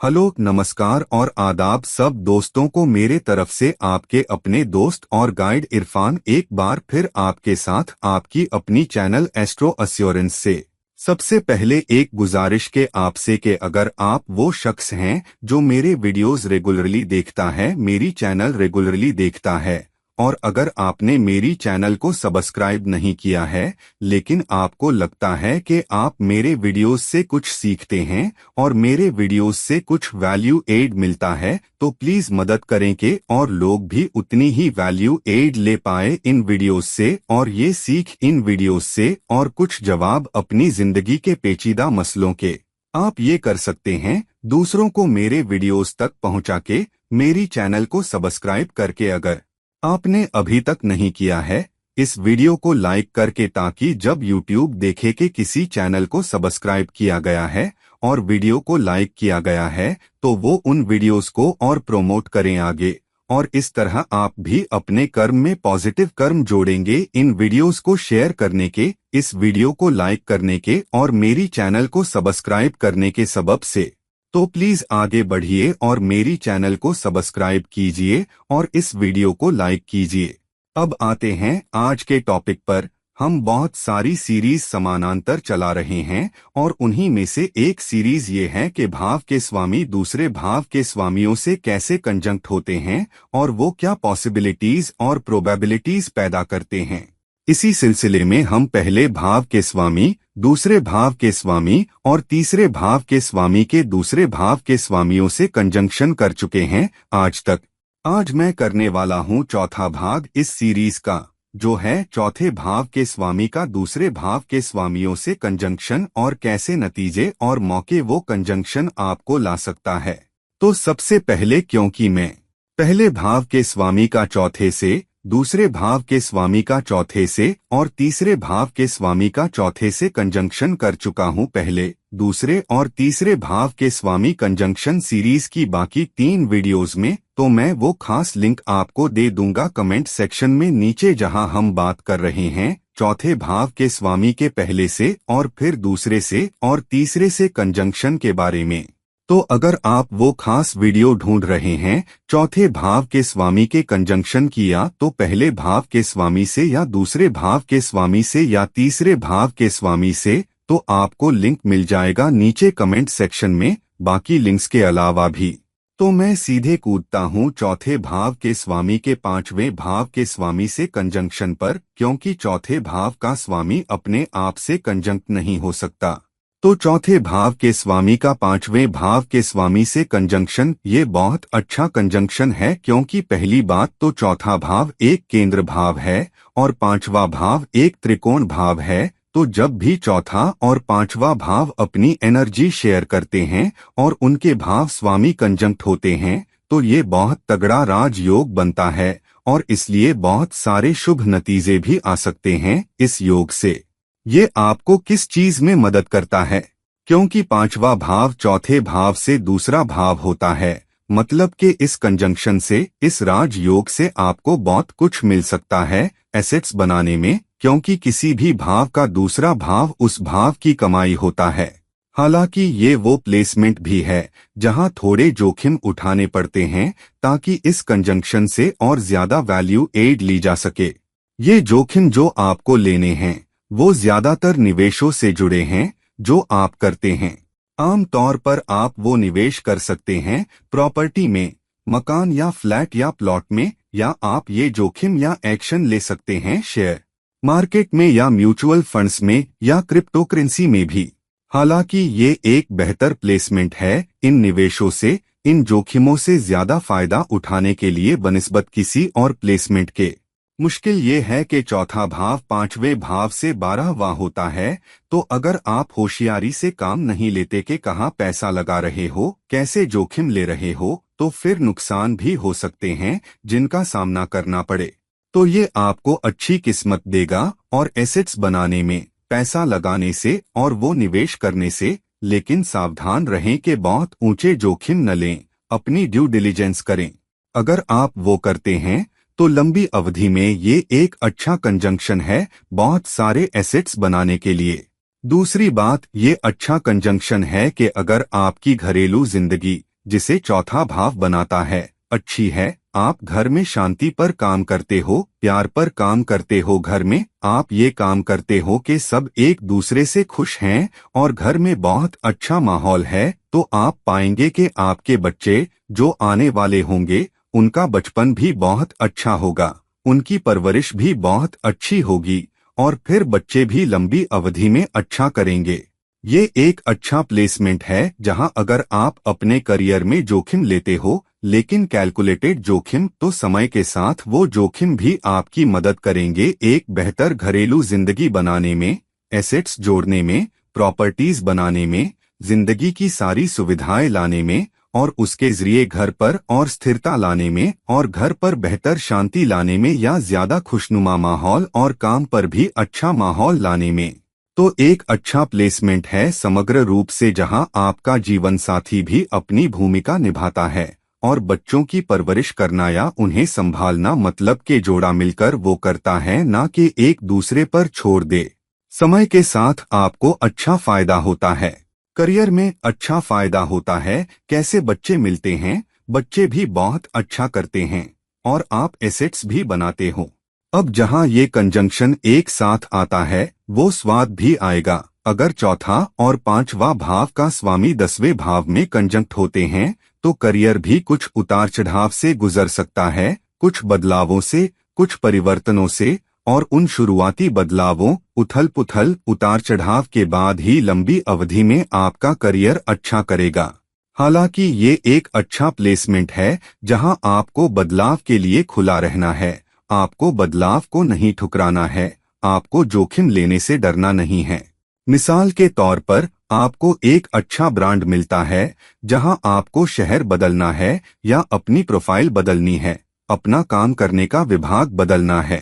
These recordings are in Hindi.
हेलो, नमस्कार और आदाब सब दोस्तों को मेरे तरफ से आपके अपने दोस्त और गाइड इरफान एक बार फिर आपके साथ आपकी अपनी चैनल एस्ट्रो एश्योरेंस से। सबसे पहले एक गुजारिश के आपसे कि अगर आप वो शख्स हैं जो मेरे वीडियोस रेगुलरली देखता है, मेरी चैनल रेगुलरली देखता है, और अगर आपने मेरी चैनल को सब्सक्राइब नहीं किया है लेकिन आपको लगता है कि आप मेरे वीडियोस से कुछ सीखते हैं और मेरे वीडियोस से कुछ वैल्यू एड मिलता है, तो प्लीज मदद करें कि और लोग भी उतनी ही वैल्यू एड ले पाए इन वीडियोस से, और ये सीख इन वीडियोस से और कुछ जवाब अपनी जिंदगी के पेचीदा मसलों के। आप ये कर सकते हैं दूसरों को मेरे वीडियोस तक पहुंचा के, मेरी चैनल को सब्सक्राइब करके। अगर आपने अभी तक नहीं किया है, इस वीडियो को लाइक करके, ताकि जब YouTube देखे कि किसी चैनल को सब्सक्राइब किया गया है और वीडियो को लाइक किया गया है, तो वो उन वीडियोस को और प्रमोट करें आगे, और इस तरह आप भी अपने कर्म में पॉजिटिव कर्म जोड़ेंगे इन वीडियोस को शेयर करने के, इस वीडियो को लाइक करने के और मेरी चैनल को सब्सक्राइब करने के सबब से। तो प्लीज आगे बढ़िए और मेरी चैनल को सब्सक्राइब कीजिए और इस वीडियो को लाइक कीजिए। अब आते हैं आज के टॉपिक पर। हम बहुत सारी सीरीज समानांतर चला रहे हैं और उन्हीं में से एक सीरीज ये है कि भाव के स्वामी दूसरे भाव के स्वामियों से कैसे कंजंक्ट होते हैं और वो क्या पॉसिबिलिटीज और प्रोबेबिलिटीज पैदा करते हैं। इसी सिलसिले में हम पहले भाव के स्वामी, दूसरे भाव के स्वामी और तीसरे भाव के स्वामी के दूसरे भाव के स्वामियों से कंजंक्शन कर चुके हैं आज तक। आज मैं करने वाला हूं चौथा भाग इस सीरीज का, जो है चौथे भाव के स्वामी का दूसरे भाव के स्वामियों से कंजंक्शन और कैसे नतीजे और मौके वो कंजंक्शन आपको ला सकता है। तो सबसे पहले, क्योंकि मैं पहले भाव के स्वामी का चौथे से, दूसरे भाव के स्वामी का चौथे से और तीसरे भाव के स्वामी का चौथे से कंजंक्शन कर चुका हूं पहले, दूसरे और तीसरे भाव के स्वामी कंजंक्शन सीरीज की बाकी 3 वीडियोस में, तो मैं वो खास लिंक आपको दे दूंगा कमेंट सेक्शन में नीचे, जहां हम बात कर रहे हैं चौथे भाव के स्वामी के पहले से और फिर दूसरे से और तीसरे से कंजंक्शन के बारे में। तो अगर आप वो खास वीडियो ढूंढ रहे हैं चौथे भाव के स्वामी के कंजंक्शन किया, तो पहले भाव के स्वामी से या दूसरे भाव के स्वामी से या तीसरे भाव के स्वामी से, तो आपको लिंक मिल जाएगा नीचे कमेंट सेक्शन में, बाकी लिंक्स के अलावा भी। तो मैं सीधे कूदता हूं चौथे भाव के स्वामी के 5वें भाव के स्वामी से कंजंक्शन पर, क्योंकि चौथे भाव का स्वामी अपने आप से कंजंक्ट नहीं हो सकता। तो चौथे भाव के स्वामी का 5वें भाव के स्वामी से कंजंक्शन ये बहुत अच्छा कंजंक्शन है, क्योंकि पहली बात तो चौथा भाव एक केंद्र भाव है और 5वां भाव एक त्रिकोण भाव है। तो जब भी चौथा और 5वां भाव अपनी एनर्जी शेयर करते हैं और उनके भाव स्वामी कंजंक्ट होते हैं, तो ये बहुत तगड़ा राजयोग बनता है और इसलिए बहुत सारे शुभ नतीजे भी आ सकते हैं इस योग से। ये आपको किस चीज में मदद करता है? क्योंकि 5वां भाव चौथे भाव से दूसरा भाव होता है, मतलब कि इस कंजंक्शन से, इस राजयोग से आपको बहुत कुछ मिल सकता है एसेट्स बनाने में, क्योंकि किसी भी भाव का दूसरा भाव उस भाव की कमाई होता है। हालांकि ये वो प्लेसमेंट भी है जहां थोड़े जोखिम उठाने पड़ते हैं ताकि इस कंजंक्शन से और ज्यादा वैल्यू एड ली जा सके। ये जोखिम जो आपको लेने हैं वो ज्यादातर निवेशों से जुड़े हैं जो आप करते हैं। आम तौर पर आप वो निवेश कर सकते हैं प्रॉपर्टी में, मकान या फ्लैट या प्लॉट में, या आप ये जोखिम या एक्शन ले सकते हैं शेयर मार्केट में या म्यूचुअल फंड्स में या क्रिप्टो करेंसी में भी। हालांकि ये एक बेहतर प्लेसमेंट है इन निवेशों से, इन जोखिमों से ज्यादा फायदा उठाने के लिए बनिस्बत किसी और प्लेसमेंट के। मुश्किल ये है कि चौथा भाव 5वें भाव से 12वां होता है, तो अगर आप होशियारी से काम नहीं लेते कि कहाँ पैसा लगा रहे हो, कैसे जोखिम ले रहे हो, तो फिर नुकसान भी हो सकते हैं जिनका सामना करना पड़े। तो ये आपको अच्छी किस्मत देगा और एसेट्स बनाने में, पैसा लगाने से और वो निवेश करने से, लेकिन सावधान रहें कि बहुत ऊंचे जोखिम न लें, अपनी ड्यू डिलिजेंस करें। अगर आप वो करते हैं तो लंबी अवधि में ये एक अच्छा कंजंक्शन है बहुत सारे एसेट्स बनाने के लिए। दूसरी बात, ये अच्छा कंजंक्शन है कि अगर आपकी घरेलू जिंदगी जिसे चौथा भाव बनाता है, अच्छी है। आप घर में शांति पर काम करते हो, प्यार पर काम करते हो। घर में आप ये काम करते हो कि सब एक दूसरे से खुश हैं और घर में बहुत अच्छा माहौल है, तो आप पाएंगे कि आपके बच्चे जो आने वाले होंगे उनका बचपन भी बहुत अच्छा होगा, उनकी परवरिश भी बहुत अच्छी होगी और फिर बच्चे भी लंबी अवधि में अच्छा करेंगे। ये एक अच्छा प्लेसमेंट है जहां अगर आप अपने करियर में जोखिम लेते हो, लेकिन कैलकुलेटेड जोखिम, तो समय के साथ वो जोखिम भी आपकी मदद करेंगे एक बेहतर घरेलू जिंदगी बनाने में, एसेट्स जोड़ने में, प्रॉपर्टीज बनाने में, जिंदगी की सारी सुविधाएं लाने में और उसके जरिए घर पर और स्थिरता लाने में और घर पर बेहतर शांति लाने में या ज्यादा खुशनुमा माहौल और काम पर भी अच्छा माहौल लाने में। तो एक अच्छा प्लेसमेंट है समग्र रूप से जहां आपका जीवन साथी भी अपनी भूमिका निभाता है और बच्चों की परवरिश करना या उन्हें संभालना मतलब के जोड़ा मिलकर वो करता है, ना कि एक दूसरे पर छोड़ दे। समय के साथ आपको अच्छा फायदा होता है, करियर में अच्छा फायदा होता है। कैसे बच्चे मिलते हैं, बच्चे भी बहुत अच्छा करते हैं और आप एसेट्स भी बनाते हो। अब जहां ये कंजंक्शन एक साथ आता है वो स्वाद भी आएगा। अगर चौथा और पांचवा भाव का स्वामी 10वें भाव में कंजंक्ट होते हैं तो करियर भी कुछ उतार चढ़ाव से गुजर सकता है, कुछ बदलावों से, कुछ परिवर्तनों से, और उन शुरुआती बदलावों, उथल पुथल, उतार चढ़ाव के बाद ही लंबी अवधि में आपका करियर अच्छा करेगा। हालांकि ये एक अच्छा प्लेसमेंट है जहां आपको बदलाव के लिए खुला रहना है, आपको बदलाव को नहीं ठुकराना है, आपको जोखिम लेने से डरना नहीं है। मिसाल के तौर पर आपको एक अच्छा ब्रांड मिलता है जहां आपको शहर बदलना है या अपनी प्रोफाइल बदलनी है, अपना काम करने का विभाग बदलना है।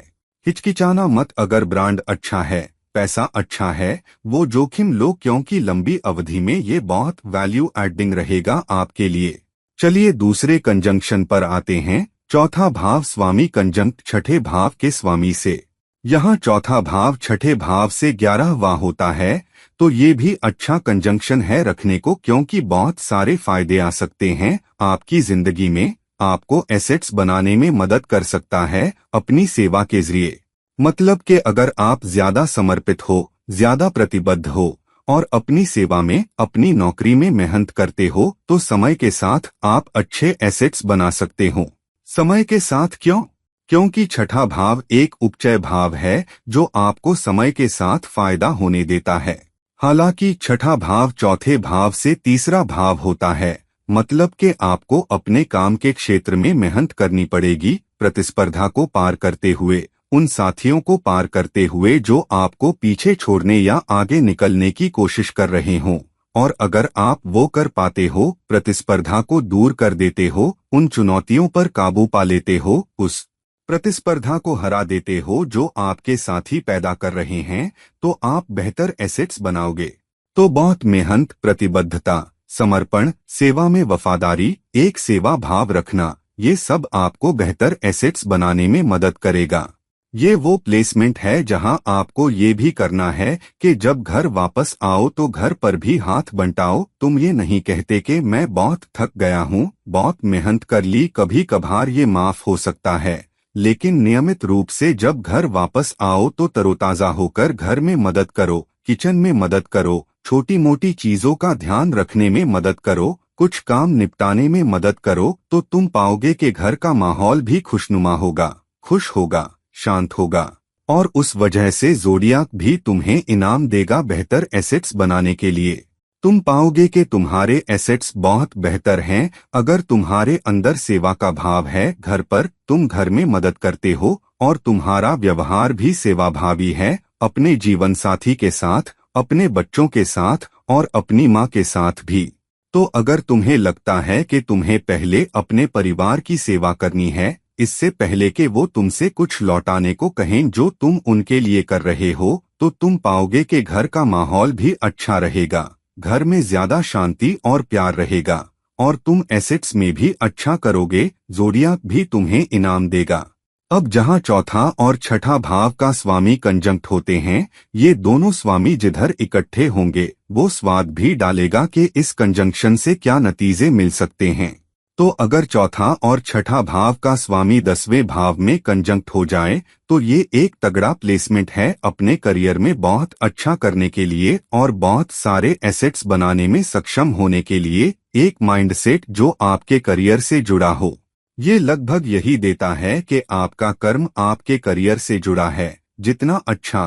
हिचकिचाना मत, अगर ब्रांड अच्छा है, पैसा अच्छा है, वो जोखिम लो, क्योंकि लंबी अवधि में ये बहुत वैल्यू एडिंग रहेगा आपके लिए। चलिए दूसरे कंजंक्शन पर आते हैं। चौथा भाव स्वामी कंजंक्ट छठे भाव के स्वामी से। यहाँ चौथा भाव छठे भाव से 11वां होता है, तो ये भी अच्छा कंजंक्शन है रखने को, क्योंकि बहुत सारे फायदे आ सकते हैं आपकी जिंदगी में। आपको एसेट्स बनाने में मदद कर सकता है अपनी सेवा के जरिए। मतलब कि अगर आप ज्यादा समर्पित हो, ज्यादा प्रतिबद्ध हो और अपनी सेवा में, अपनी नौकरी में मेहनत करते हो, तो समय के साथ आप अच्छे एसेट्स बना सकते हो। समय के साथ क्यों? क्योंकि छठा भाव एक उपचय भाव है जो आपको समय के साथ फायदा होने देता है। हालांकि छठा भाव चौथे भाव से तीसरा भाव होता है, मतलब कि आपको अपने काम के क्षेत्र में मेहनत करनी पड़ेगी, प्रतिस्पर्धा को पार करते हुए, उन साथियों को पार करते हुए जो आपको पीछे छोड़ने या आगे निकलने की कोशिश कर रहे हों। और अगर आप वो कर पाते हो, प्रतिस्पर्धा को दूर कर देते हो, उन चुनौतियों पर काबू पा लेते हो, उस प्रतिस्पर्धा को हरा देते हो जो आपके साथी पैदा कर रहे हैं, तो आप बेहतर एसेट्स बनाओगे। तो बहुत मेहनत, प्रतिबद्धता, समर्पण, सेवा में वफादारी, एक सेवा भाव रखना, ये सब आपको बेहतर एसेट्स बनाने में मदद करेगा। ये वो प्लेसमेंट है जहां आपको ये भी करना है कि जब घर वापस आओ तो घर पर भी हाथ बंटाओ। तुम ये नहीं कहते कि मैं बहुत थक गया हूँ, बहुत मेहनत कर ली, कभी कभार ये माफ हो सकता है, लेकिन नियमित रूप से जब घर वापस आओ तो तरोताजा होकर घर में मदद करो, किचन में मदद करो, छोटी मोटी चीजों का ध्यान रखने में मदद करो, कुछ काम निपटाने में मदद करो, तो तुम पाओगे कि घर का माहौल भी खुशनुमा होगा, खुश होगा, शांत होगा। और उस वजह से ज़ोडियाक भी तुम्हें इनाम देगा बेहतर एसेट्स बनाने के लिए। तुम पाओगे कि तुम्हारे एसेट्स बहुत बेहतर हैं अगर तुम्हारे अंदर सेवा का भाव है। घर पर तुम घर में मदद करते हो और तुम्हारा व्यवहार भी सेवाभावी है, अपने जीवन साथी के साथ, अपने बच्चों के साथ और अपनी माँ के साथ भी। तो अगर तुम्हें लगता है कि तुम्हें पहले अपने परिवार की सेवा करनी है, इससे पहले कि वो तुमसे कुछ लौटाने को कहें जो तुम उनके लिए कर रहे हो, तो तुम पाओगे कि घर का माहौल भी अच्छा रहेगा, घर में ज्यादा शांति और प्यार रहेगा और तुम एसेट्स में भी अच्छा करोगे। ज़ोडियाक भी तुम्हें इनाम देगा। अब जहां चौथा और छठा भाव का स्वामी कंजंक्ट होते हैं, ये दोनों स्वामी जिधर इकट्ठे होंगे वो स्वाद भी डालेगा कि इस कंजंक्शन से क्या नतीजे मिल सकते हैं। तो अगर चौथा और छठा भाव का स्वामी 10वें भाव में कंजंक्ट हो जाए तो ये एक तगड़ा प्लेसमेंट है अपने करियर में बहुत अच्छा करने के लिए और बहुत सारे एसेट्स बनाने में सक्षम होने के लिए। एक माइंडसेट जो आपके करियर से जुड़ा हो, ये लगभग यही देता है कि आपका कर्म आपके करियर से जुड़ा है। जितना अच्छा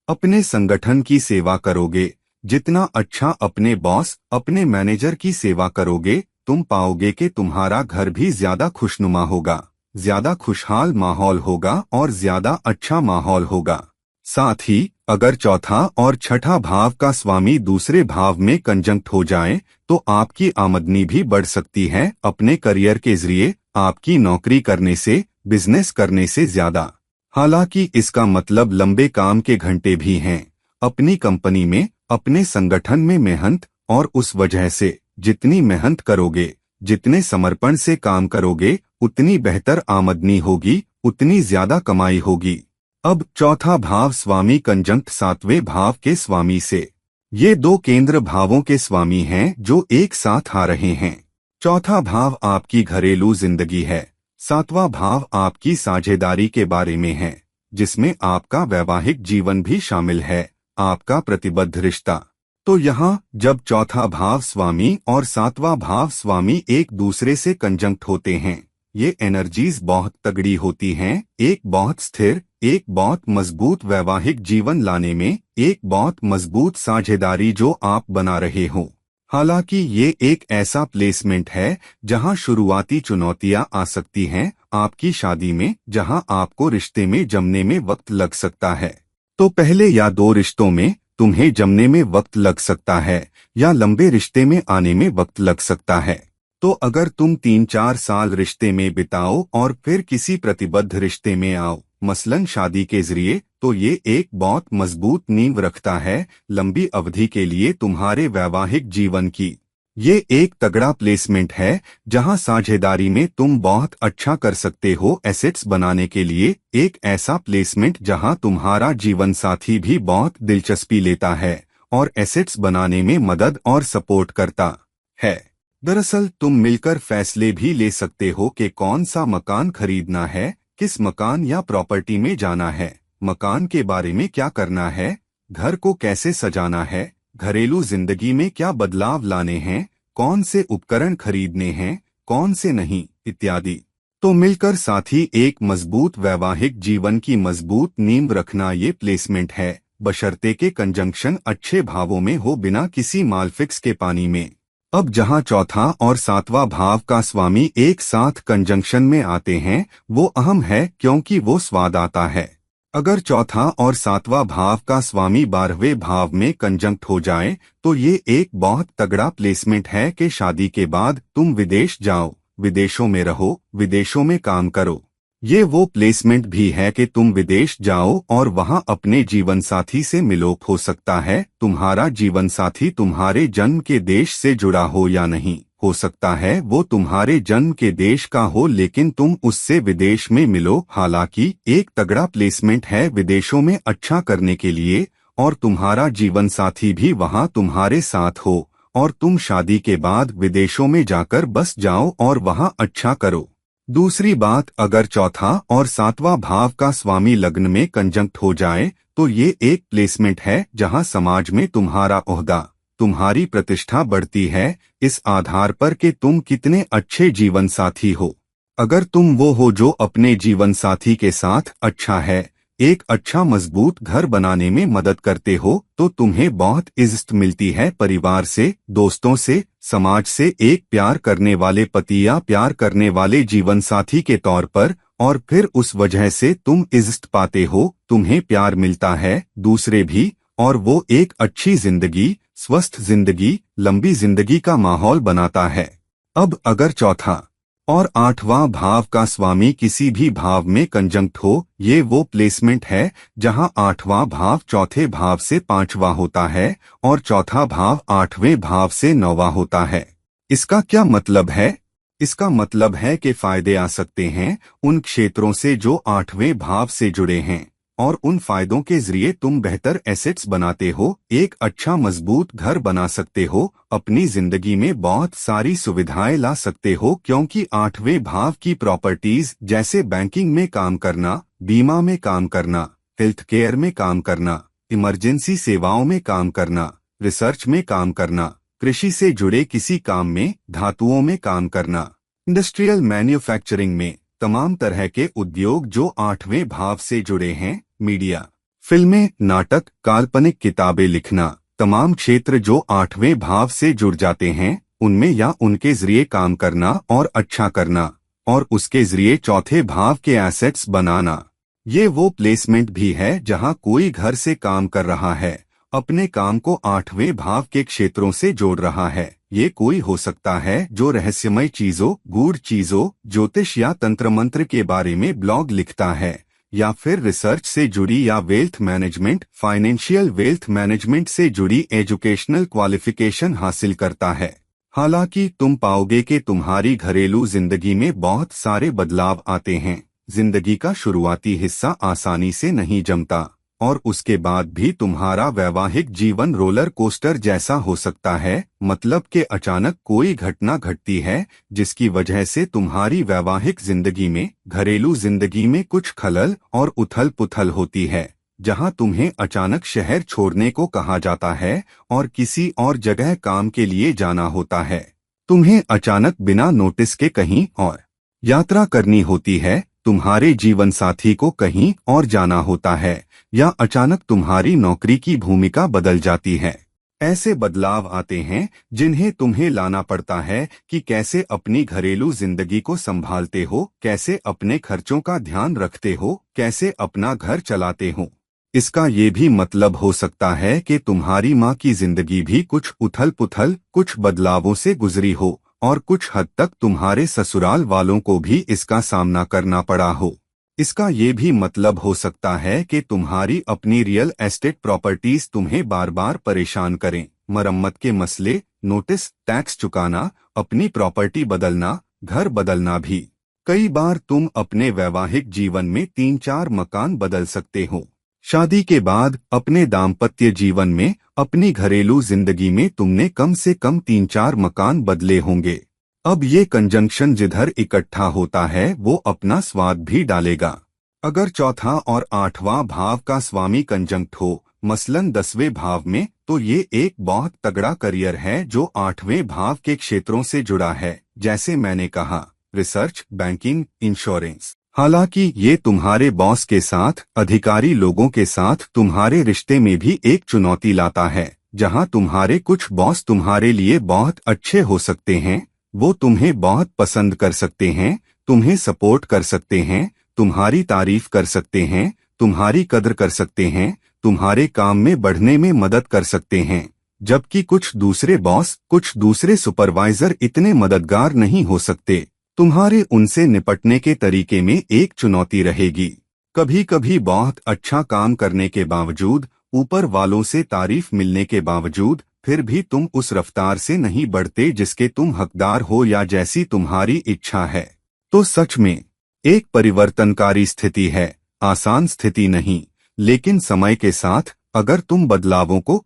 अपने संगठन की सेवा करोगे, जितना अच्छा अपने बॉस अपने मैनेजर की सेवा करोगे, तुम पाओगे कि तुम्हारा घर भी ज्यादा खुशनुमा होगा, ज्यादा खुशहाल माहौल होगा और ज्यादा अच्छा माहौल होगा। साथ ही अगर चौथा और छठा भाव का स्वामी दूसरे भाव में कंजंक्ट हो जाए तो आपकी आमदनी भी बढ़ सकती है अपने करियर के जरिए, आपकी नौकरी करने से, बिजनेस करने से ज्यादा। हालांकि इसका मतलब लंबे काम के घंटे भी हैं अपनी कंपनी में, अपने संगठन में मेहनत, और उस वजह से जितनी मेहनत करोगे, जितने समर्पण से काम करोगे, उतनी बेहतर आमदनी होगी, उतनी ज्यादा कमाई होगी। अब चौथा भाव स्वामी कंजंक्ट 7वें भाव के स्वामी से। ये दो केंद्र भावों के स्वामी हैं जो एक साथ आ रहे हैं। चौथा भाव आपकी घरेलू जिंदगी है, 7वां भाव आपकी साझेदारी के बारे में है, जिसमें आपका वैवाहिक जीवन भी शामिल है, आपका प्रतिबद्ध रिश्ता। तो यहाँ जब चौथा भाव स्वामी और 7वां भाव स्वामी एक दूसरे से कंजंक्ट होते हैं, ये एनर्जीज बहुत तगड़ी होती हैं, एक बहुत स्थिर, एक बहुत मजबूत वैवाहिक जीवन लाने में, एक बहुत मजबूत साझेदारी जो आप बना रहे हो। हालांकि ये एक ऐसा प्लेसमेंट है जहां शुरुआती चुनौतियां आ सकती हैं आपकी शादी में, जहां आपको रिश्ते में जमने में वक्त लग सकता है। तो पहले या 2 रिश्तों में तुम्हें जमने में वक्त लग सकता है या लंबे रिश्ते में आने में वक्त लग सकता है। तो अगर तुम 3-4 साल रिश्ते में बिताओ और फिर किसी प्रतिबद्ध रिश्ते में आओ, मसलन शादी के जरिए, तो ये एक बहुत मजबूत नींव रखता है लंबी अवधि के लिए तुम्हारे वैवाहिक जीवन की। ये एक तगड़ा प्लेसमेंट है जहां साझेदारी में तुम बहुत अच्छा कर सकते हो एसेट्स बनाने के लिए, एक ऐसा प्लेसमेंट जहां तुम्हारा जीवन साथी भी बहुत दिलचस्पी लेता है और एसेट्स बनाने में मदद और सपोर्ट करता है। दरअसल तुम मिलकर फैसले भी ले सकते हो कि कौन सा मकान खरीदना है, किस मकान या प्रॉपर्टी में जाना है, मकान के बारे में क्या करना है, घर को कैसे सजाना है, घरेलू जिंदगी में क्या बदलाव लाने हैं, कौन से उपकरण खरीदने हैं, कौन से नहीं, इत्यादि। तो मिलकर साथी एक मजबूत वैवाहिक जीवन की मजबूत नींव रखना ये प्लेसमेंट है, बशर्ते के कंजंक्शन अच्छे भावों में हो, बिना किसी मालफिक्स के पानी में। अब जहां चौथा और 7वां भाव का स्वामी एक साथ कंजंक्शन में आते हैं, वो अहम है क्योंकि वो स्वाद आता है। अगर चौथा और 7वां भाव का स्वामी 12वें भाव में कंजंक्ट हो जाए तो ये एक बहुत तगड़ा प्लेसमेंट है कि शादी के बाद तुम विदेश जाओ, विदेशों में रहो, विदेशों में काम करो। ये वो प्लेसमेंट भी है कि तुम विदेश जाओ और वहां अपने जीवन साथी से मिलो। हो सकता है तुम्हारा जीवन साथी तुम्हारे जन्म के देश से जुड़ा हो या नहीं, हो सकता है वो तुम्हारे जन्म के देश का हो लेकिन तुम उससे विदेश में मिलो। हालांकि एक तगड़ा प्लेसमेंट है विदेशों में अच्छा करने के लिए और तुम्हारा जीवन साथी भी वहां तुम्हारे साथ हो और तुम शादी के बाद विदेशों में जाकर बस जाओ और वहां अच्छा करो। दूसरी बात, अगर चौथा और 7वां भाव का स्वामी लग्न में कंजंक्ट हो जाए तो ये एक प्लेसमेंट है जहां समाज में तुम्हारा ओहदा, तुम्हारी प्रतिष्ठा बढ़ती है इस आधार पर कि तुम कितने अच्छे जीवन साथी हो। अगर तुम वो हो जो अपने जीवन साथी के साथ अच्छा है, एक अच्छा मजबूत घर बनाने में मदद करते हो, तो तुम्हें बहुत इज्जत मिलती है परिवार से, दोस्तों से, समाज से, एक प्यार करने वाले पति या प्यार करने वाले जीवन साथी के तौर पर, और फिर उस वजह से तुम इज्जत पाते हो, तुम्हें प्यार मिलता है, दूसरे भी, और वो एक अच्छी जिंदगी, स्वस्थ जिंदगी, लंबी जिंदगी का माहौल बनाता है। अब अगर चौथा और 8वां भाव का स्वामी किसी भी भाव में कंजंक्ट हो, ये वो प्लेसमेंट है जहां 8वां भाव चौथे भाव से 5वां होता है और चौथा भाव 8वें भाव से 9वां होता है। इसका क्या मतलब है? इसका मतलब है कि फायदे आ सकते हैं उन क्षेत्रों से जो 8वें भाव से जुड़े हैं। और उन फायदों के जरिए तुम बेहतर एसेट्स बनाते हो, एक अच्छा मजबूत घर बना सकते हो, अपनी जिंदगी में बहुत सारी सुविधाएं ला सकते हो, क्योंकि आठवें भाव की प्रॉपर्टीज जैसे बैंकिंग में काम करना, बीमा में काम करना, हेल्थ केयर में काम करना, इमरजेंसी सेवाओं में काम करना, रिसर्च में काम करना, कृषि से जुड़े किसी काम में, धातुओं में काम करना, इंडस्ट्रियल मैन्युफैक्चरिंग में, तमाम तरह के उद्योग जो आठवें भाव से जुड़े हैं, मीडिया, फिल्में, नाटक, काल्पनिक किताबें लिखना, तमाम क्षेत्र जो आठवें भाव से जुड़ जाते हैं, उनमें या उनके जरिए काम करना और अच्छा करना, और उसके जरिए चौथे भाव के एसेट्स बनाना। ये वो प्लेसमेंट भी है जहां कोई घर से काम कर रहा है, अपने काम को आठवें भाव के क्षेत्रों से जोड़ रहा है। ये कोई हो सकता है जो रहस्यमय चीजों, गूढ़ चीजों, ज्योतिष या तंत्र मंत्र के बारे में ब्लॉग लिखता है, या फिर रिसर्च से जुड़ी या wealth management, financial wealth management से जुड़ी एजुकेशनल क्वालिफिकेशन हासिल करता है। हालांकि तुम पाओगे कि तुम्हारी घरेलू जिंदगी में बहुत सारे बदलाव आते हैं। जिंदगी का शुरुआती हिस्सा आसानी से नहीं जमता, और उसके बाद भी तुम्हारा वैवाहिक जीवन रोलर कोस्टर जैसा हो सकता है। मतलब कि अचानक कोई घटना घटती है जिसकी वजह से तुम्हारी वैवाहिक जिंदगी में, घरेलू जिंदगी में कुछ खलल और उथल पुथल होती है, जहां तुम्हें अचानक शहर छोड़ने को कहा जाता है और किसी और जगह काम के लिए जाना होता है। तुम्हें अचानक बिना नोटिस के कहीं और यात्रा करनी होती है, तुम्हारे जीवन साथी को कहीं और जाना होता है, या अचानक तुम्हारी नौकरी की भूमिका बदल जाती है। ऐसे बदलाव आते हैं जिन्हें तुम्हें लाना पड़ता है कि कैसे अपनी घरेलू जिंदगी को संभालते हो, कैसे अपने खर्चों का ध्यान रखते हो, कैसे अपना घर चलाते हो। इसका ये भी मतलब हो सकता है कि तुम्हारी माँ की जिंदगी भी कुछ उथल पुथल, कुछ बदलावों से गुजरी हो, और कुछ हद तक तुम्हारे ससुराल वालों को भी इसका सामना करना पड़ा हो। इसका ये भी मतलब हो सकता है कि तुम्हारी अपनी रियल एस्टेट प्रॉपर्टीज तुम्हें बार बार परेशान करें। मरम्मत के मसले, नोटिस, टैक्स चुकाना, अपनी प्रॉपर्टी बदलना, घर बदलना भी। कई बार तुम अपने वैवाहिक जीवन में 3-4 मकान बदल सकते हो। शादी के बाद अपने दाम्पत्य जीवन में, अपनी घरेलू जिंदगी में तुमने कम से कम 3-4 मकान बदले होंगे। अब ये कंजंक्शन जिधर इकट्ठा होता है वो अपना स्वाद भी डालेगा। अगर चौथा और आठवां भाव का स्वामी कंजंक्ट हो, मसलन 10वें भाव में, तो ये एक बहुत तगड़ा करियर है जो 8वें भाव के क्षेत्रों से जुड़ा है, जैसे मैंने कहा, रिसर्च, बैंकिंग, इंश्योरेंस। हालांकि ये तुम्हारे बॉस के साथ, अधिकारी लोगों के साथ तुम्हारे रिश्ते में भी एक चुनौती लाता है, जहां तुम्हारे कुछ बॉस तुम्हारे लिए बहुत अच्छे हो सकते हैं, वो तुम्हें बहुत पसंद कर सकते हैं, तुम्हें सपोर्ट कर सकते हैं, तुम्हारी तारीफ कर सकते हैं, तुम्हारी कद्र कर सकते हैं, तुम्हारे काम में बढ़ने में मदद कर सकते हैं, जबकि कुछ दूसरे बॉस, कुछ दूसरे सुपरवाइजर इतने मददगार नहीं हो सकते। तुम्हारे उनसे निपटने के तरीके में एक चुनौती रहेगी। कभी कभी बहुत अच्छा काम करने के बावजूद, ऊपर वालों से तारीफ मिलने के बावजूद, फिर भी तुम उस रफ्तार से नहीं बढ़ते जिसके तुम हकदार हो या जैसी तुम्हारी इच्छा है। तो सच में एक परिवर्तनकारी स्थिति है, आसान स्थिति नहीं, लेकिन समय के साथ अगर तुम बदलावों को,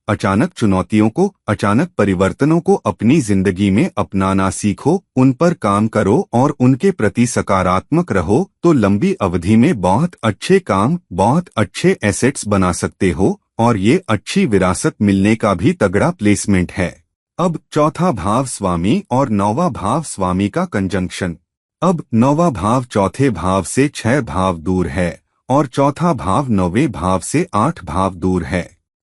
अचानक चुनौतियों को, अचानक परिवर्तनों को अपनी जिंदगी में अपनाना सीखो, उन पर काम करो और उनके प्रति सकारात्मक रहो, तो लंबी अवधि में बहुत अच्छे काम, बहुत अच्छे एसेट्स बना सकते हो, और ये अच्छी विरासत मिलने का भी तगड़ा प्लेसमेंट है। अब चौथा भाव स्वामी और 9वां भाव स्वामी का कंजंक्शन। अब 9वां भाव चौथे भाव से 6 भाव दूर है, और चौथा भाव 9वें भाव से 8 भाव दूर है।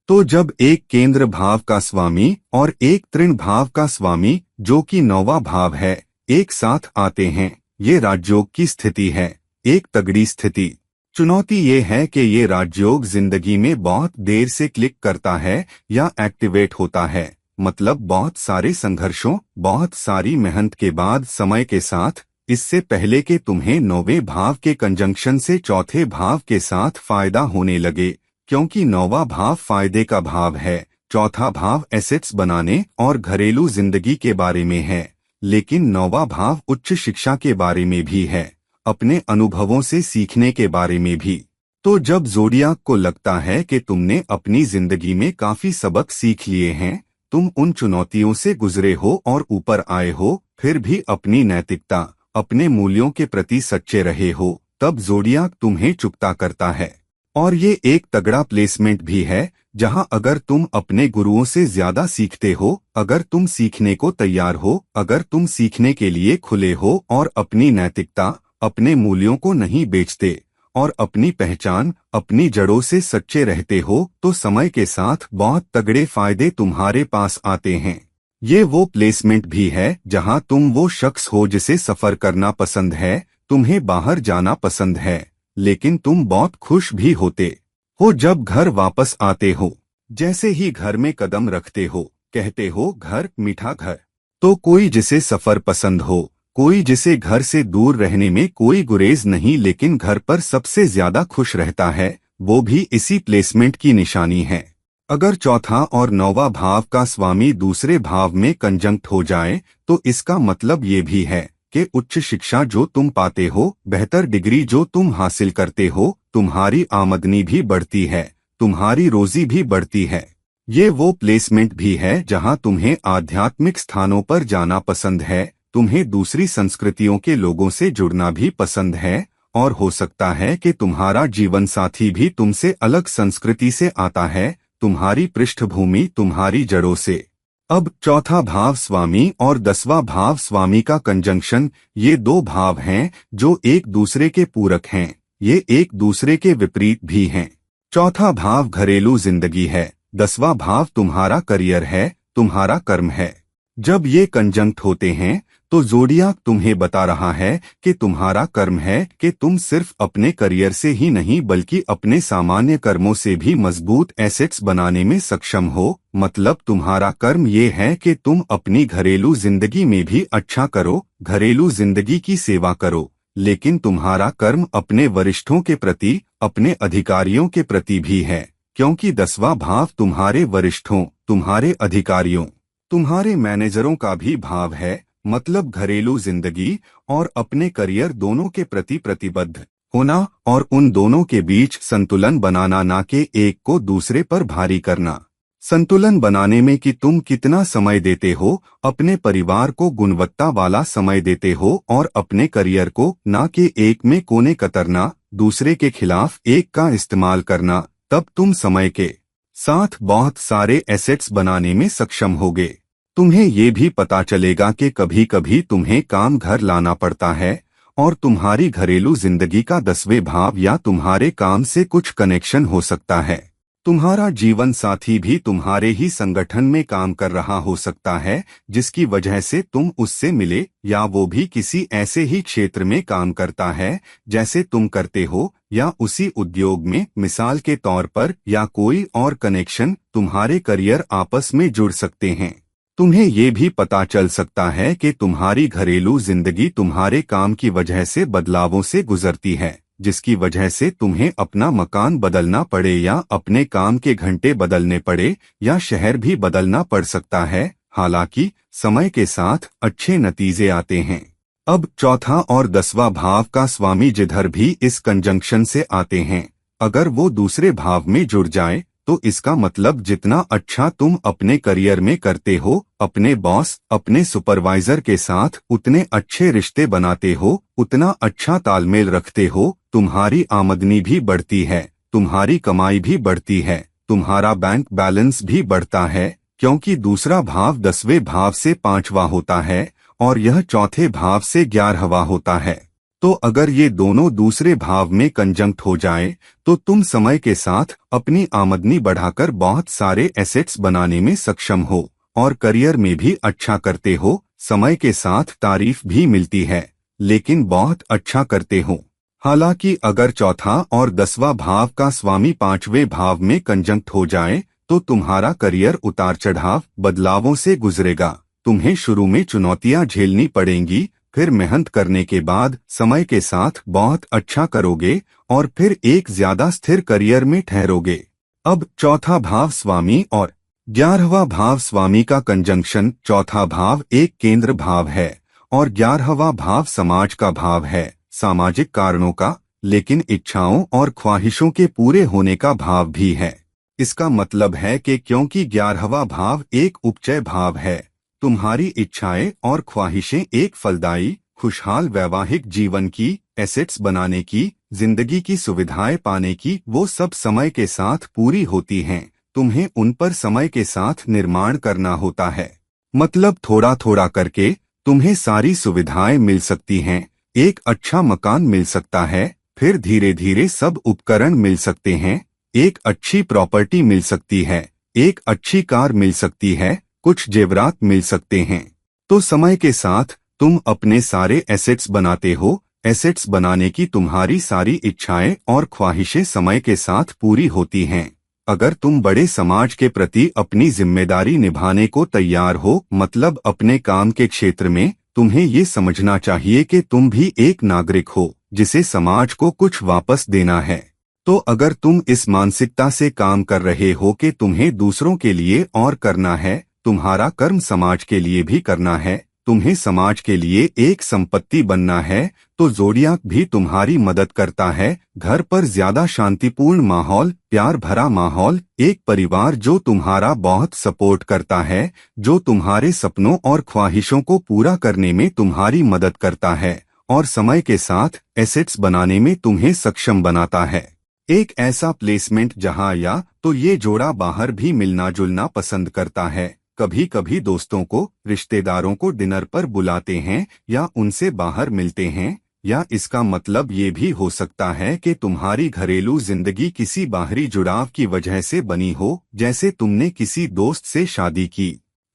तो जब एक केंद्र भाव का स्वामी और एक तृण भाव का स्वामी, जो कि 9वां भाव है, एक साथ आते हैं, ये राजयोग की स्थिति है, एक तगड़ी स्थिति। चुनौती ये है कि ये राजयोग जिंदगी में बहुत देर से क्लिक करता है या एक्टिवेट होता है। मतलब बहुत सारे संघर्षों, बहुत सारी मेहनत के बाद, समय के साथ, इससे पहले कि तुम्हें 9वें भाव के कंजंक्शन से चौथे भाव के साथ फायदा होने लगे, क्योंकि 9वां भाव फायदे का भाव है, चौथा भाव एसेट्स बनाने और घरेलू जिंदगी के बारे में है, लेकिन 9वां भाव उच्च शिक्षा के बारे में भी है। अपने अनुभवों से सीखने के बारे में भी। तो जब ज़ोडियाक को लगता है कि तुमने अपनी जिंदगी में काफी सबक सीख लिए हैं, तुम उन चुनौतियों से गुजरे हो और ऊपर आए हो, फिर भी अपनी नैतिकता, अपने मूल्यों के प्रति सच्चे रहे हो, तब ज़ोडियाक तुम्हें चुकता करता है। और ये एक तगड़ा प्लेसमेंट भी है, जहां अगर तुम अपने गुरुओं से ज्यादा सीखते हो, अगर तुम सीखने को तैयार हो, अगर तुम सीखने के लिए खुले हो और अपनी नैतिकता, अपने मूल्यों को नहीं बेचते और अपनी पहचान, अपनी जड़ों से सच्चे रहते हो, तो समय के साथ बहुत तगड़े फायदे तुम्हारे पास आते हैं। ये वो प्लेसमेंट भी है जहां तुम वो शख्स हो जिसे सफर करना पसंद है, तुम्हें बाहर जाना पसंद है, लेकिन तुम बहुत खुश भी होते हो जब घर वापस आते हो। जैसे ही घर में कदम रखते हो, कहते हो घर, मीठा घर। तो कोई जिसे सफर पसंद हो, कोई जिसे घर से दूर रहने में कोई गुरेज नहीं लेकिन घर पर सबसे ज्यादा खुश रहता है, वो भी इसी प्लेसमेंट की निशानी है। अगर चौथा और नौवां भाव का स्वामी दूसरे भाव में कंजंक्ट हो जाए, तो इसका मतलब ये भी है कि उच्च शिक्षा जो तुम पाते हो, बेहतर डिग्री जो तुम हासिल करते हो, तुम्हारी आमदनी भी बढ़ती है, तुम्हारी रोजी भी बढ़ती है। ये वो प्लेसमेंट भी है जहां तुम्हें आध्यात्मिक स्थानों पर जाना पसंद है, तुम्हें दूसरी संस्कृतियों के लोगों से जुड़ना भी पसंद है, और हो सकता है कि तुम्हारा जीवन साथी भी तुमसे अलग संस्कृति से आता है, तुम्हारी पृष्ठभूमि, तुम्हारी जड़ों से। अब चौथा भाव स्वामी और 10वां भाव स्वामी का कंजंक्शन, ये दो भाव हैं जो एक दूसरे के पूरक हैं, ये एक दूसरे के विपरीत भी हैं। चौथा भाव घरेलू जिंदगी है, 10वां भाव तुम्हारा करियर है, तुम्हारा कर्म है। जब ये कंजंक्ट होते हैं तो ज़ोडियाक तुम्हें बता रहा है कि तुम्हारा कर्म है कि तुम सिर्फ अपने करियर से ही नहीं बल्कि अपने सामान्य कर्मों से भी मजबूत एसेट्स बनाने में सक्षम हो। मतलब तुम्हारा कर्म ये है कि तुम अपनी घरेलू जिंदगी में भी अच्छा करो, घरेलू जिंदगी की सेवा करो, लेकिन तुम्हारा कर्म अपने वरिष्ठों के प्रति, अपने अधिकारियों के प्रति भी है, क्योंकि 10वां भाव तुम्हारे वरिष्ठों, तुम्हारे अधिकारियों, तुम्हारे मैनेजरों का भी भाव है। मतलब घरेलू जिंदगी और अपने करियर दोनों के प्रति प्रतिबद्ध होना और उन दोनों के बीच संतुलन बनाना, ना कि एक को दूसरे पर भारी करना। संतुलन बनाने में कि तुम कितना समय देते हो, अपने परिवार को गुणवत्ता वाला समय देते हो और अपने करियर को, ना कि एक में कोने कतरना, दूसरे के खिलाफ एक का इस्तेमाल करना, तब तुम समय के साथ बहुत सारे एसेट्स बनाने में सक्षम होगे। तुम्हें ये भी पता चलेगा कि कभी कभी तुम्हें काम घर लाना पड़ता है और तुम्हारी घरेलू जिंदगी का 10वें भाव या तुम्हारे काम से कुछ कनेक्शन हो सकता है। तुम्हारा जीवन साथी भी तुम्हारे ही संगठन में काम कर रहा हो सकता है, जिसकी वजह से तुम उससे मिले, या वो भी किसी ऐसे ही क्षेत्र में काम करता है जैसे तुम करते हो, या उसी उद्योग में मिसाल के तौर पर, या कोई और कनेक्शन तुम्हारे करियर आपस में जुड़ सकते हैं। तुम्हें ये भी पता चल सकता है कि तुम्हारी घरेलू जिंदगी तुम्हारे काम की वजह से बदलावों से गुजरती है, जिसकी वजह से तुम्हें अपना मकान बदलना पड़े या अपने काम के घंटे बदलने पड़े या शहर भी बदलना पड़ सकता है। हालांकि समय के साथ अच्छे नतीजे आते हैं। अब चौथा और 10वां भाव का स्वामी जिधर भी इस कंजंक्शन से आते हैं, अगर वो दूसरे भाव में जुड़ जाए, तो इसका मतलब जितना अच्छा तुम अपने करियर में करते हो, अपने बॉस, अपने सुपरवाइजर के साथ उतने अच्छे रिश्ते बनाते हो, उतना अच्छा तालमेल रखते हो, तुम्हारी आमदनी भी बढ़ती है, तुम्हारी कमाई भी बढ़ती है, तुम्हारा बैंक बैलेंस भी बढ़ता है, क्योंकि दूसरा भाव 10वें भाव से 5वां होता है और यह चौथे भाव से 11वां होता है। तो अगर ये दोनों दूसरे भाव में कंजंक्ट हो जाए, तो तुम समय के साथ अपनी आमदनी बढ़ाकर बहुत सारे एसेट्स बनाने में सक्षम हो और करियर में भी अच्छा करते हो। समय के साथ तारीफ भी मिलती है, लेकिन बहुत अच्छा करते हो। हालांकि अगर चौथा और 10वां भाव का स्वामी 5वें भाव में कंजंक्ट हो जाए, तो तुम्हारा करियर उतार चढ़ाव, बदलावों से गुजरेगा। तुम्हें शुरू में चुनौतियां झेलनी पड़ेंगी, फिर मेहनत करने के बाद समय के साथ बहुत अच्छा करोगे और फिर एक ज्यादा स्थिर करियर में ठहरोगे। अब चौथा भाव स्वामी और 11वां भाव स्वामी का कंजंक्शन, चौथा भाव एक केंद्र भाव है और 11वां भाव समाज का भाव है। सामाजिक कारणों का, लेकिन इच्छाओं और ख्वाहिशों के पूरे होने का भाव भी है। इसका मतलब है कि क्योंकि 11वां भाव एक उपचय भाव है, तुम्हारी इच्छाएं और ख्वाहिशें एक फलदायी खुशहाल वैवाहिक जीवन की, एसेट्स बनाने की, जिंदगी की सुविधाएं पाने की, वो सब समय के साथ पूरी होती हैं। तुम्हें उन पर समय के साथ निर्माण करना होता है। मतलब थोड़ा थोड़ा करके तुम्हें सारी सुविधाएं मिल सकती हैं। एक अच्छा मकान मिल सकता है, फिर धीरे धीरे सब उपकरण मिल सकते हैं। एक अच्छी प्रॉपर्टी मिल सकती है, एक अच्छी कार मिल सकती है, कुछ जेवरात मिल सकते हैं। तो समय के साथ तुम अपने सारे एसेट्स बनाते हो। एसेट्स बनाने की तुम्हारी सारी इच्छाएं और ख्वाहिशें समय के साथ पूरी होती हैं। अगर तुम बड़े समाज के प्रति अपनी जिम्मेदारी निभाने को तैयार हो, मतलब अपने काम के क्षेत्र में, तुम्हें ये समझना चाहिए कि तुम भी एक नागरिक हो जिसे समाज को कुछ वापस देना है। तो अगर तुम इस मानसिकता से काम कर रहे हो कि तुम्हें दूसरों के लिए और करना है, तुम्हारा कर्म समाज के लिए भी करना है, तुम्हें समाज के लिए एक संपत्ति बनना है, तो ज़ोडियाक भी तुम्हारी मदद करता है। घर पर ज्यादा शांतिपूर्ण माहौल, प्यार भरा माहौल, एक परिवार जो तुम्हारा बहुत सपोर्ट करता है, जो तुम्हारे सपनों और ख्वाहिशों को पूरा करने में तुम्हारी मदद करता है और समय के साथ एसेट्स बनाने में तुम्हें सक्षम बनाता है। एक ऐसा प्लेसमेंट जहां या तो ये जोड़ा बाहर भी मिलना जुलना पसंद करता है, कभी कभी दोस्तों को, रिश्तेदारों को डिनर पर बुलाते हैं या उनसे बाहर मिलते हैं, या इसका मतलब ये भी हो सकता है कि तुम्हारी घरेलू जिंदगी किसी बाहरी जुड़ाव की वजह से बनी हो, जैसे तुमने किसी दोस्त से शादी की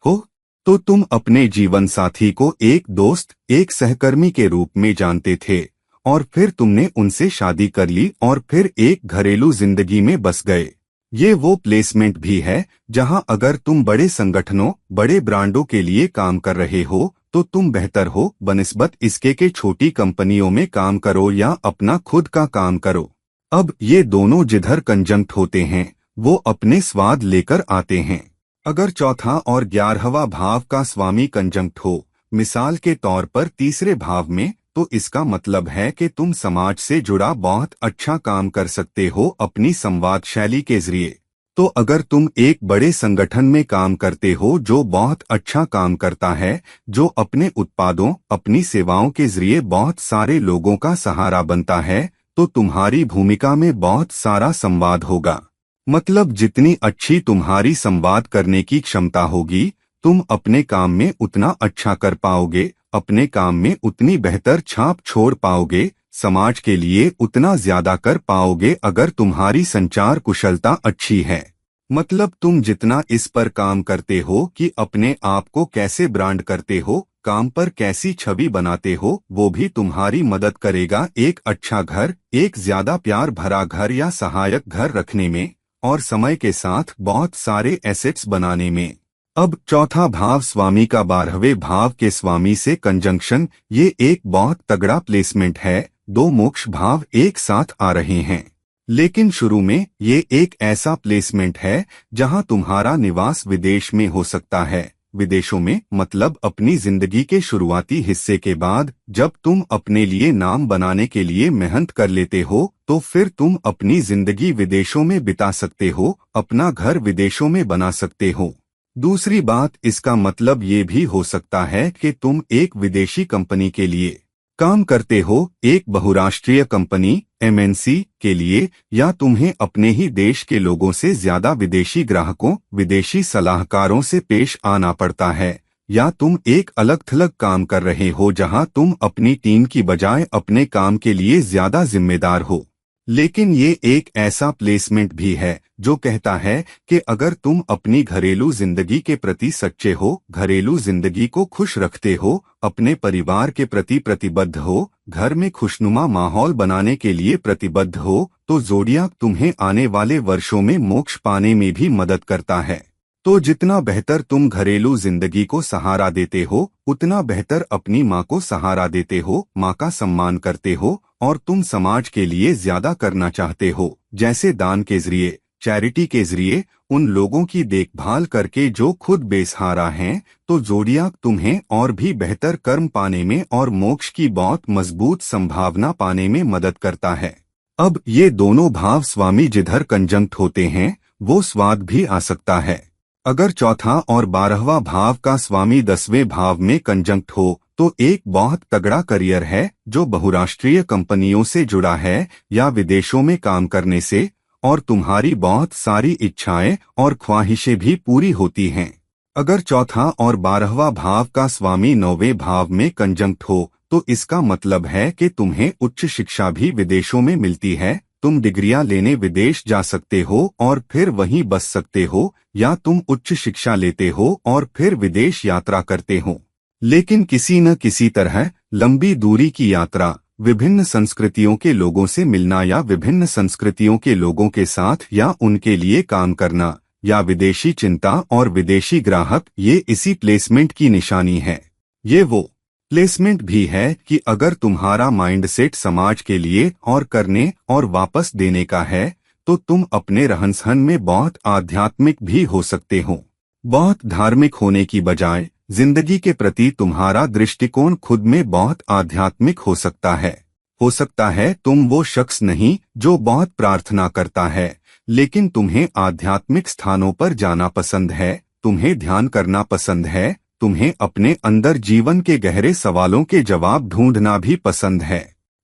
हो, तो तुम अपने जीवन साथी को एक दोस्त, एक सहकर्मी के रूप में जानते थे और फिर तुमने उनसे शादी कर ली और फिर एक घरेलू जिंदगी में बस गए। ये वो प्लेसमेंट भी है जहां अगर तुम बड़े संगठनों, बड़े ब्रांडों के लिए काम कर रहे हो तो तुम बेहतर हो बनिस्बत इसके कि छोटी कंपनियों में काम करो या अपना खुद का काम करो। अब ये दोनों जिधर कंजंक्ट होते हैं वो अपने स्वाद लेकर आते हैं। अगर चौथा और 11वां भाव का स्वामी कंजंक्ट हो, मिसाल के तौर पर तीसरे भाव में, तो इसका मतलब है कि तुम समाज से जुड़ा बहुत अच्छा काम कर सकते हो अपनी संवाद शैली के जरिए। तो अगर तुम एक बड़े संगठन में काम करते हो जो बहुत अच्छा काम करता है, जो अपने उत्पादों, अपनी सेवाओं के जरिए बहुत सारे लोगों का सहारा बनता है, तो तुम्हारी भूमिका में बहुत सारा संवाद होगा। मतलब जितनी अच्छी तुम्हारी संवाद करने की क्षमता होगी, तुम अपने काम में उतना अच्छा कर पाओगे, अपने काम में उतनी बेहतर छाप छोड़ पाओगे, समाज के लिए उतना ज्यादा कर पाओगे अगर तुम्हारी संचार कुशलता अच्छी है। मतलब तुम जितना इस पर काम करते हो कि अपने आप को कैसे ब्रांड करते हो, काम पर कैसी छवि बनाते हो, वो भी तुम्हारी मदद करेगा एक अच्छा घर, एक ज्यादा प्यार भरा घर या सहायक घर रखने में और समय के साथ बहुत सारे एसेट्स बनाने में। अब चौथा भाव स्वामी का 12वें भाव के स्वामी से कंजंक्शन, ये एक बहुत तगड़ा प्लेसमेंट है। दो मोक्ष भाव एक साथ आ रहे हैं, लेकिन शुरू में ये एक ऐसा प्लेसमेंट है जहां तुम्हारा निवास विदेश में हो सकता है। विदेशों में मतलब अपनी जिंदगी के शुरुआती हिस्से के बाद, जब तुम अपने लिए नाम बनाने के लिए मेहनत कर लेते हो, तो फिर तुम अपनी जिंदगी विदेशों में बिता सकते हो, अपना घर विदेशों में बना सकते हो। दूसरी बात, इसका मतलब ये भी हो सकता है कि तुम एक विदेशी कंपनी के लिए काम करते हो, एक बहुराष्ट्रीय कंपनी MNC के लिए, या तुम्हें अपने ही देश के लोगों से ज्यादा विदेशी ग्राहकों, विदेशी सलाहकारों से पेश आना पड़ता है, या तुम एक अलग थलग काम कर रहे हो जहां तुम अपनी टीम की बजाय अपने काम के लिए ज्यादा जिम्मेदार हो। लेकिन ये एक ऐसा प्लेसमेंट भी है जो कहता है कि अगर तुम अपनी घरेलू जिंदगी के प्रति सच्चे हो, घरेलू जिंदगी को खुश रखते हो, अपने परिवार के प्रति प्रतिबद्ध हो, घर में खुशनुमा माहौल बनाने के लिए प्रतिबद्ध हो, तो ज़ोडियाक तुम्हें आने वाले वर्षों में मोक्ष पाने में भी मदद करता है। तो जितना बेहतर तुम घरेलू जिंदगी को सहारा देते हो, उतना बेहतर अपनी माँ को सहारा देते हो, माँ का सम्मान करते हो और तुम समाज के लिए ज्यादा करना चाहते हो, जैसे दान के जरिए, चैरिटी के जरिए उन लोगों की देखभाल करके जो खुद बेसहारा हैं, तो ज़ोडियाक तुम्हें और भी बेहतर कर्म पाने में और मोक्ष की बहुत मजबूत संभावना पाने में मदद करता है। अब ये दोनों भाव स्वामी जिधर कंजंक्ट होते हैं वो स्वाद भी आ सकता है। अगर चौथा और 12वां भाव का स्वामी 10वें भाव में कंजंक्ट हो तो एक बहुत तगड़ा करियर है जो बहुराष्ट्रीय कंपनियों से जुड़ा है या विदेशों में काम करने से, और तुम्हारी बहुत सारी इच्छाएं और ख्वाहिशें भी पूरी होती हैं। अगर चौथा और 12वां भाव का स्वामी 9वें भाव में कंजंक्ट हो तो इसका मतलब है कि तुम्हें उच्च शिक्षा भी विदेशों में मिलती है। तुम डिग्रियां लेने विदेश जा सकते हो और फिर वहीं बस सकते हो, या तुम उच्च शिक्षा लेते हो और फिर विदेश यात्रा करते हो। लेकिन किसी न किसी तरह लंबी दूरी की यात्रा, विभिन्न संस्कृतियों के लोगों से मिलना या विभिन्न संस्कृतियों के लोगों के साथ या उनके लिए काम करना, या विदेशी चिंता और विदेशी ग्राहक, ये इसी प्लेसमेंट की निशानी है। ये वो प्लेसमेंट भी है कि अगर तुम्हारा माइंडसेट समाज के लिए और करने और वापस देने का है तो तुम अपने रहन सहन में बहुत आध्यात्मिक भी हो सकते हो। बहुत धार्मिक होने की बजाय जिंदगी के प्रति तुम्हारा दृष्टिकोण खुद में बहुत आध्यात्मिक हो सकता है। हो सकता है तुम वो शख्स नहीं जो बहुत प्रार्थना करता है, लेकिन तुम्हें आध्यात्मिक स्थानों पर जाना पसंद है, तुम्हें ध्यान करना पसंद है, तुम्हें अपने अंदर जीवन के गहरे सवालों के जवाब ढूंढना भी पसंद है।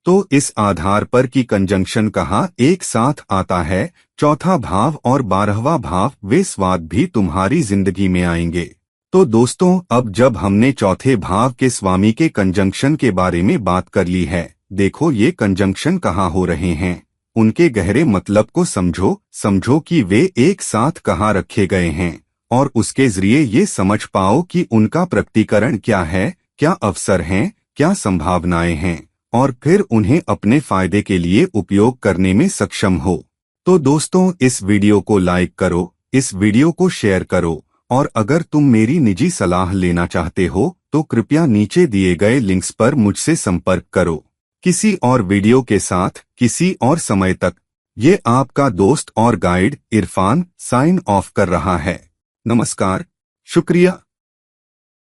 तो इस आधार पर कि कंजंक्शन कहाँ एक साथ आता है, चौथा भाव और 12वां भाव, वे स्वाद भी तुम्हारी जिंदगी में आएंगे। तो दोस्तों, अब जब हमने चौथे भाव के स्वामी के कंजंक्शन के बारे में बात कर ली है, देखो ये कंजंक्शन कहाँ हो रहे हैं, उनके गहरे मतलब को समझो कि वे एक साथ कहाँ रखे गए हैं, और उसके जरिए ये समझ पाओ कि उनका प्रकटीकरण क्या है, क्या अवसर हैं, क्या संभावनाएं हैं, और फिर उन्हें अपने फायदे के लिए उपयोग करने में सक्षम हो। तो दोस्तों, इस वीडियो को लाइक करो, इस वीडियो को शेयर करो, और अगर तुम मेरी निजी सलाह लेना चाहते हो तो कृपया नीचे दिए गए लिंक्स पर मुझसे संपर्क करो। किसी और वीडियो के साथ किसी और समय तक, ये आपका दोस्त और गाइड इरफान साइन ऑफ कर रहा है। नमस्कार, शुक्रिया।